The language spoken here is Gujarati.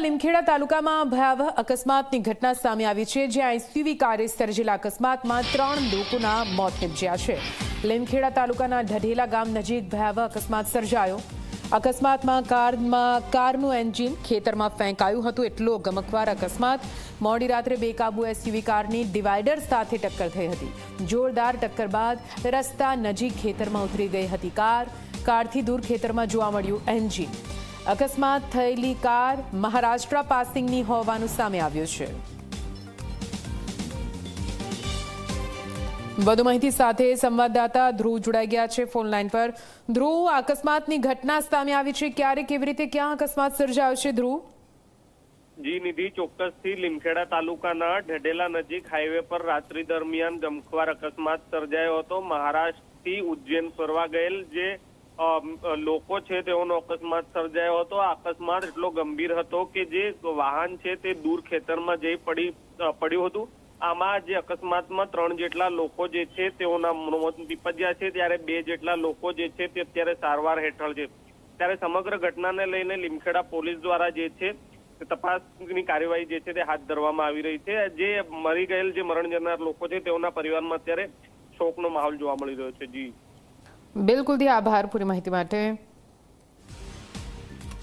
લીમખેડા તાલુકામાં ભયાવહ અકસ્માતની ઘટના સામે આવી છે, જ્યાં એસયુવી કારે સર્જેલા અકસ્માતમાં 3 લોકોના મોત નિપજ્યા છે। લીમખેડા તાલુકાના ઢઢેલા ગામ નજીક ભયાવહ અકસ્માત સર્જાયો। અકસ્માતમાં કારનું એન્જિન ખેતરમાં ફેંકાયું હતું। એટલો ગમખ્વાર અકસ્માત મોડી રાત્રે બેકાબુ એસયુવી કારની ડિવાઈડર સાથે ટક્કર થઈ હતી। જોરદાર ટક્કર બાદ રસ્તા નજીક ખેતરમાં ઉતરી ગઈ હતી કારથી દૂર ખેતરમાં જોવા મળ્યું એન્જિન। અકસ્માત થયેલી કાર મહારાષ્ટ્ર પાસિંગની હોવાનું સામે આવ્યું છે। વધુ માહિતી સાથે સંવાદદાતા ધ્રુવ જોડાઈ ગયા છે ફોન લાઈન પર। ધ્રુવ, અકસ્માતની ઘટના સામે આવી છે, ક્યારે કેવી રીતે ક્યાં અકસ્માત સર્જાયો છે? ધ્રુવ જી નિધિ, ચોક્કસથી લીમખેડા તાલુકાના ઢઢેલા નજીક હાઈવે પર રાત્રિ દરમિયાન ગમખ્વાર અકસ્માત સર્જાયો હતો। મહારાષ્ટ્રથી ઉજ્જૈન ફરવા ગયેલ જે લોકો છે તેઓનો અકસ્માત સર્જાયો હતો। આ અકસ્માત એટલો ગંભીર હતો કે જે વાહન છે તે દૂર ખેતરમાં જઈ પડ્યું હતું। આમાં જે અકસ્માતમાં 3 જેટલા લોકો જે છે તેઓના મોત નીપજ્યા છે, ત્યારે 2 જેટલા લોકો જે છે તે અત્યારે સારવાર હેઠળ છે। ત્યારે સમગ્ર ઘટનાને લઈને લીમખેડા પોલીસ દ્વારા જે છે તપાસની કાર્યવાહી જે છે તે હાથ ધરવામાં આવી રહી છે। જે મરી ગયેલ જે મરણ જનાર લોકો છે તેઓના પરિવારમાં અત્યારે શોકનો માહોલ જોવા મળી રહ્યો છે। જી બિલકુલ, આભાર પૂરી માહિતી માટે।